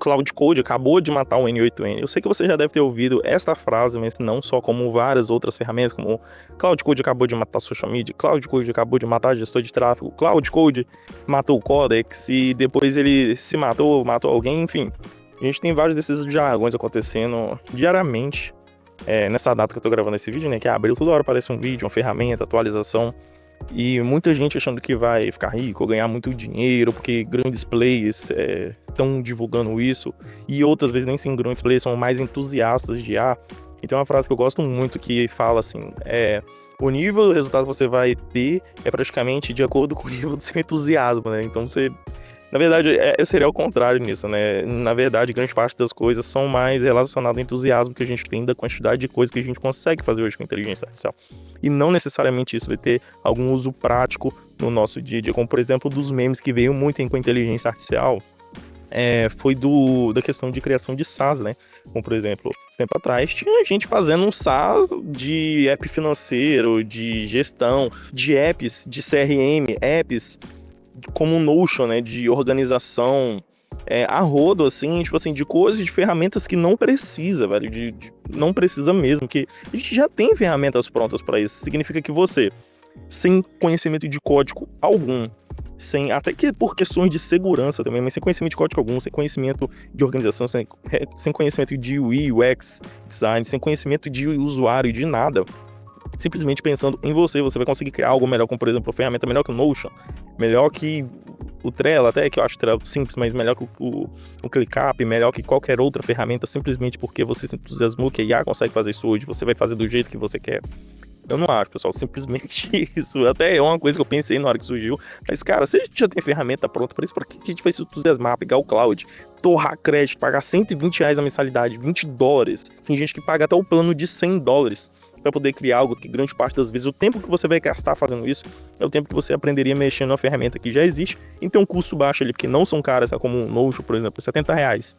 Cloud Code acabou de matar o N8N. Eu sei que você já deve ter ouvido essa frase, mas não só, como várias outras ferramentas, como Cloud Code acabou de matar social media, Cloud Code acabou de matar gestor de tráfego, Cloud Code matou o Codex e depois ele se matou alguém, enfim. A gente tem vários desses jargões acontecendo diariamente. Nessa data que eu tô gravando esse vídeo, né, que abriu, toda hora aparece um vídeo, uma ferramenta, atualização, e muita gente achando que vai ficar rico ou ganhar muito dinheiro, porque grandes players estão divulgando isso, e outras vezes nem sem grandes players, são mais entusiastas de IA. E tem uma frase que eu gosto muito que fala assim, o nível do resultado que você vai ter é praticamente de acordo com o nível do seu entusiasmo, né, então você... Na verdade, seria o contrário nisso, né? Na verdade, grande parte das coisas são mais relacionadas ao entusiasmo que a gente tem da quantidade de coisas que a gente consegue fazer hoje com inteligência artificial. E não necessariamente isso vai ter algum uso prático no nosso dia a dia, como por exemplo dos memes que veio muito com a inteligência artificial. Foi da questão de criação de SaaS, né? Como, por exemplo, tempo atrás tinha gente fazendo um SaaS de app financeiro, de gestão, de apps, de CRM, apps como o Notion, né, de organização, a rodo, assim, tipo assim, de coisas, de ferramentas que não precisa, velho, não precisa mesmo, que a gente já tem ferramentas prontas para isso. Significa que você, sem conhecimento de código algum, até que por questões de segurança também, mas sem conhecimento de código algum, sem conhecimento de organização, sem conhecimento de UI, UX, design, sem conhecimento de usuário, de nada, simplesmente pensando em você vai conseguir criar algo melhor, como por exemplo, uma ferramenta melhor que o Notion, melhor que o Trello, até que eu acho o Trello simples, mas melhor que o ClickUp, melhor que qualquer outra ferramenta, simplesmente porque você se entusiasmou que a IA consegue fazer isso hoje, você vai fazer do jeito que você quer. Eu não acho, pessoal, simplesmente isso. Até é uma coisa que eu pensei na hora que surgiu. Mas, cara, se a gente já tem ferramenta pronta para isso, pra que a gente vai se entusiasmar, pegar o cloud, torrar crédito, pagar R$120 a mensalidade, $20? Tem gente que paga até o plano de $100 para poder criar algo que grande parte das vezes o tempo que você vai gastar fazendo isso é o tempo que você aprenderia mexendo numa ferramenta que já existe e tem um custo baixo ali, porque não são caras, como o Notion, por exemplo, R$70.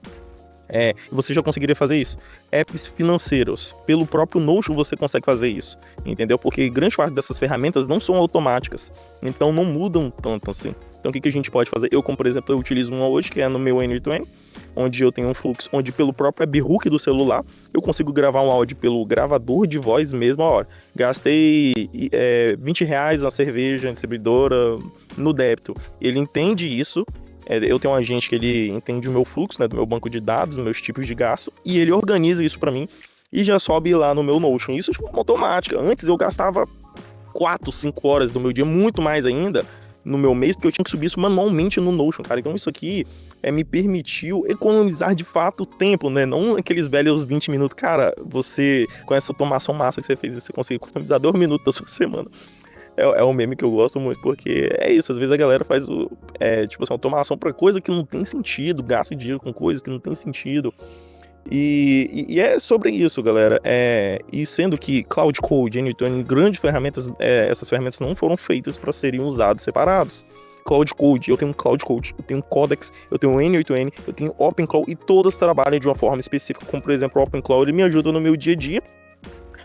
Você já conseguiria fazer isso. Apps financeiros, pelo próprio Notion você consegue fazer isso, entendeu? Porque grande parte dessas ferramentas não são automáticas, então não mudam tanto assim. Então o que a gente pode fazer? Eu, como por exemplo, eu utilizo uma hoje, que é no meu N8N, onde eu tenho um fluxo, onde pelo próprio webhook do celular, eu consigo gravar um áudio pelo gravador de voz mesmo a hora. Gastei R$20 na cerveja, na distribuidora, no débito. Ele entende isso. Eu tenho um agente que ele entende o meu fluxo, né, do meu banco de dados, dos meus tipos de gasto, e ele organiza isso para mim e já sobe lá no meu Notion. Isso de forma automática. Antes eu gastava 4, 5 horas do meu dia, muito mais ainda, no meu mês, porque eu tinha que subir isso manualmente no Notion, cara. Então isso aqui me permitiu economizar de fato tempo, né? Não aqueles velhos 20 minutos. Cara, você, com essa automação massa que você fez, você consegue economizar 2 minutos da sua semana. É um meme que eu gosto muito, porque é isso, às vezes a galera faz tipo assim, automação pra coisa que não tem sentido, gasta dinheiro com coisas que não tem sentido. E é sobre isso, galera. E sendo que Cloud Code, N8N, grandes ferramentas, essas ferramentas não foram feitas para serem usadas separados. Cloud Code, eu tenho um Cloud Code, eu tenho um Codex, eu tenho um N8N, eu tenho OpenCloud, e todas trabalham de uma forma específica, como por exemplo o OpenCloud, ele me ajuda no meu dia a dia,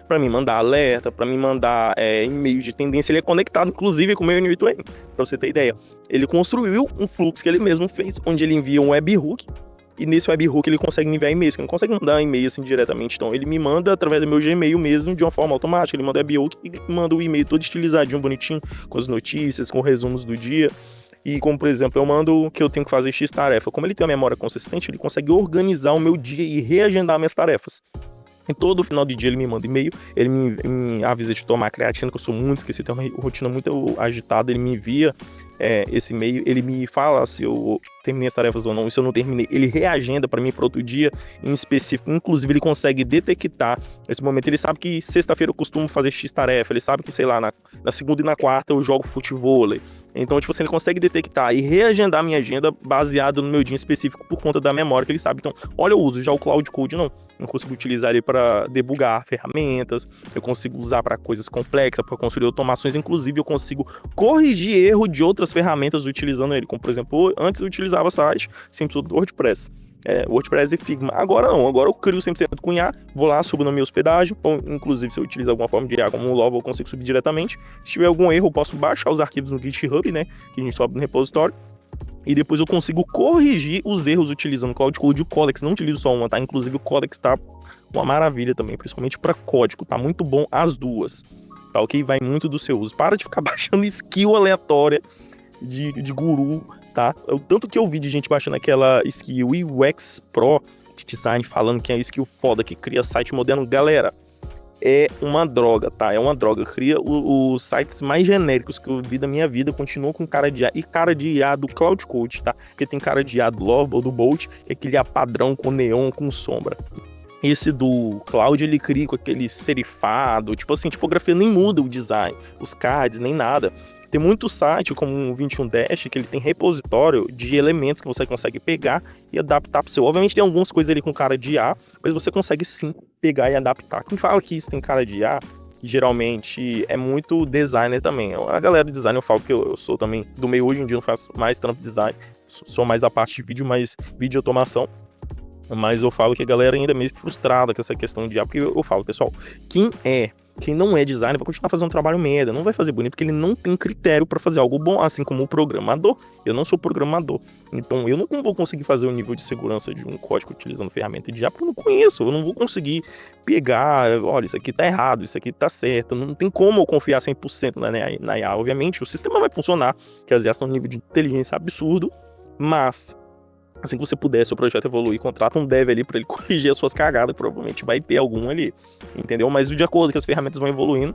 para me mandar alerta, para me mandar e-mails de tendência. Ele é conectado, inclusive, com o meu N8N, para você ter ideia. Ele construiu um fluxo que ele mesmo fez, onde ele envia um webhook, e nesse webhook ele consegue me enviar e-mails, que não consegue mandar e-mail assim diretamente. Então ele me manda através do meu Gmail mesmo, de uma forma automática. Ele manda o webhook e manda o e-mail todo estilizadinho, bonitinho, com as notícias, com resumos do dia. E como, por exemplo, eu mando que eu tenho que fazer X tarefa. Como ele tem uma memória consistente, ele consegue organizar o meu dia e reagendar minhas tarefas. E todo final de dia ele me manda e-mail, ele me avisa de tomar creatina, que eu sou muito esquecido, tenho uma rotina muito agitada, ele me envia esse e-mail, ele me fala se eu terminei as tarefas ou não, e se eu não terminei, ele reagenda para mim para outro dia em específico. Inclusive ele consegue detectar esse momento, ele sabe que sexta-feira eu costumo fazer X tarefa, ele sabe que, sei lá, na segunda e na quarta eu jogo futevôlei. Então, tipo assim, ele consegue detectar e reagendar minha agenda baseado no meu dia específico por conta da memória que ele sabe. Então, olha, eu uso já o Cloud Code, não consigo utilizar ele para debugar ferramentas, eu consigo usar para coisas complexas, para construir automações, inclusive eu consigo corrigir erro de outras ferramentas utilizando ele, como por exemplo, antes eu utilizava site, sempre do WordPress. WordPress e Figma. Agora não, agora eu crio 100% com IA, vou lá, subo na minha hospedagem, ou inclusive se eu utilizo alguma forma de IA como um Love, eu consigo subir diretamente. Se tiver algum erro, eu posso baixar os arquivos no GitHub, né, que a gente sobe no repositório, e depois eu consigo corrigir os erros utilizando o Cloud Code e o Codex. Não utilizo só uma, tá? Inclusive o Codex tá uma maravilha também, principalmente para código, tá muito bom as duas, tá ok? Vai muito do seu uso. Para de ficar baixando skill aleatória de guru, tá? O tanto que eu vi de gente baixando aquela skill UX Pro de design, falando que é skill foda, que cria site moderno. Galera, é uma droga, tá? É uma droga. Cria os sites mais genéricos que eu vi da minha vida, continua com cara de IA. E cara de IA do Cloud Code, tá? Porque tem cara de IA do Love ou do Bolt, é aquele IA padrão com neon, com sombra. Esse do Cloud, ele cria com aquele serifado, tipo assim, tipografia nem muda o design, os cards, nem nada. Tem muito site, como o 21 Dash, que ele tem repositório de elementos que você consegue pegar e adaptar para o seu. Obviamente tem algumas coisas ali com cara de IA, mas você consegue sim pegar e adaptar. Quem fala que isso tem cara de IA, geralmente é muito designer também. A galera do design, eu falo que eu sou também do meio hoje em dia, não faço mais trampo de design, sou mais da parte de vídeo, mais vídeo automação. Mas eu falo que a galera ainda é meio frustrada com essa questão de IA, porque eu falo, pessoal, quem não é designer vai continuar fazendo um trabalho merda, não vai fazer bonito, porque ele não tem critério para fazer algo bom, assim como o programador. Eu não sou programador, então eu não vou conseguir fazer o nível de segurança de um código utilizando ferramenta de IA, porque eu não conheço, eu não vou conseguir pegar, olha, isso aqui tá errado, isso aqui tá certo, não tem como eu confiar 100% na IA. Obviamente, o sistema vai funcionar, que as IAs estão num nível de inteligência absurdo, mas assim que você puder, seu projeto evoluir, contrata um dev ali para ele corrigir as suas cagadas, provavelmente vai ter algum ali, entendeu? Mas de acordo com as ferramentas vão evoluindo,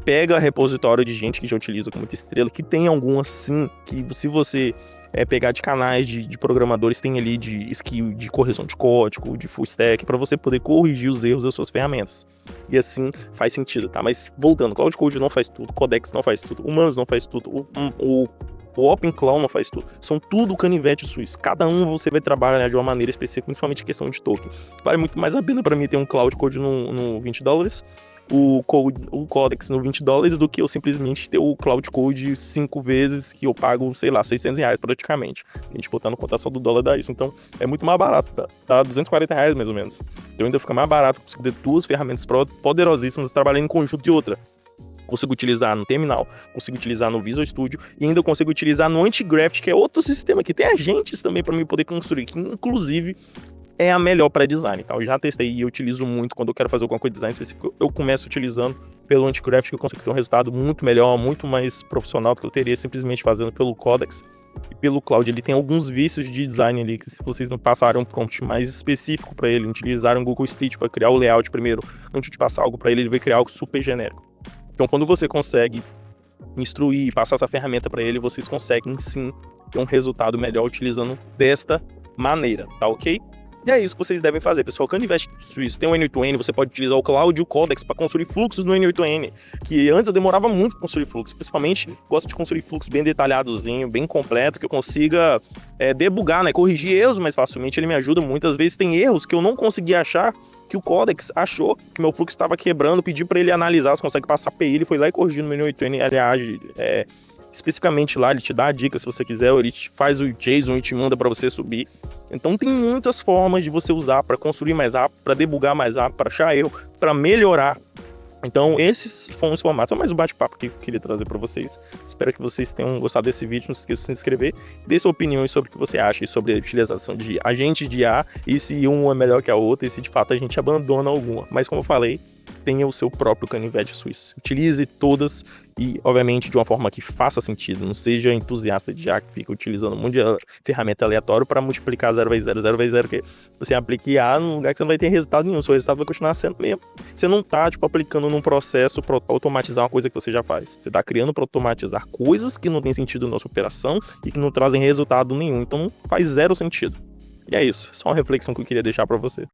pega repositório de gente que já utiliza com muita estrela, que tem algumas sim, que se você pegar de canais de programadores, tem ali de skill de correção de código, de full stack, para você poder corrigir os erros das suas ferramentas. E assim faz sentido, tá? Mas voltando, Cloud Code não faz tudo, Codex não faz tudo, Humanos não faz tudo, o OpenClaw não faz tudo. São tudo canivete suíço. Cada um você vai trabalhar de uma maneira específica, principalmente a questão de token. Vale muito mais a pena para mim ter um Cloud Code no $20, o Codex no $20, do que eu simplesmente ter o Cloud Code 5 vezes que eu pago, sei lá, R$600 praticamente. A gente botando cotação do dólar dá isso. Então é muito mais barato, tá R$240 mais ou menos. Então ainda fica mais barato conseguir ter duas ferramentas poderosíssimas trabalhando em conjunto e outra. Consigo utilizar no terminal, consigo utilizar no Visual Studio e ainda consigo utilizar no Antigraft, que é outro sistema que tem agentes também para mim poder construir, que inclusive é a melhor para design, tá? Eu já testei e eu utilizo muito quando eu quero fazer alguma coisa de design específico. Eu começo utilizando pelo Antigraft, que eu consigo ter um resultado muito melhor, muito mais profissional do que eu teria simplesmente fazendo pelo Codex. E pelo Cloud, ele tem alguns vícios de design ali, que se vocês não passarem um prompt mais específico para ele, utilizarem o Google Street para criar o layout primeiro, antes de passar algo para ele, ele vai criar algo super genérico. Então, quando você consegue instruir e passar essa ferramenta para ele, vocês conseguem sim ter um resultado melhor utilizando desta maneira, tá ok? E é isso que vocês devem fazer, pessoal. Canivete suíço tem o N8N, você pode utilizar o Cloud e o Codex para construir fluxos no N8N, que antes eu demorava muito para construir fluxos, principalmente gosto de construir fluxo bem detalhadozinho, bem completo, que eu consiga debugar, né, corrigir erros mais facilmente. Ele me ajuda muitas vezes, tem erros que eu não consegui achar, que o Codex achou que meu fluxo estava quebrando, pedi para ele analisar, se consegue passar API, ele foi lá e corrigiu no N8N, ele age especificamente lá, ele te dá a dica se você quiser, ou ele te faz o JSON e te manda para você subir. Então tem muitas formas de você usar para construir mais rápido, para debugar mais rápido, para achar erro, para melhorar. Então esses foram os formatos, é mais um bate-papo que eu queria trazer para vocês. Espero que vocês tenham gostado desse vídeo, não se esqueça de se inscrever, dê sua opinião sobre o que você acha sobre a utilização de agentes de IA, e se um é melhor que a outra, e se de fato a gente abandona alguma. Mas como eu falei, tenha o seu próprio canivete suíço. Utilize todas e, obviamente, de uma forma que faça sentido. Não seja entusiasta de IA que fica utilizando um monte de ferramenta aleatória para multiplicar 0 vezes 0, 0 vezes 0, que você aplique IA num lugar que você não vai ter resultado nenhum. Seu resultado vai continuar sendo mesmo. Você não tá, aplicando num processo para automatizar uma coisa que você já faz. Você tá criando para automatizar coisas que não tem sentido na sua operação e que não trazem resultado nenhum. Então, faz zero sentido. E é isso. Só uma reflexão que eu queria deixar para você.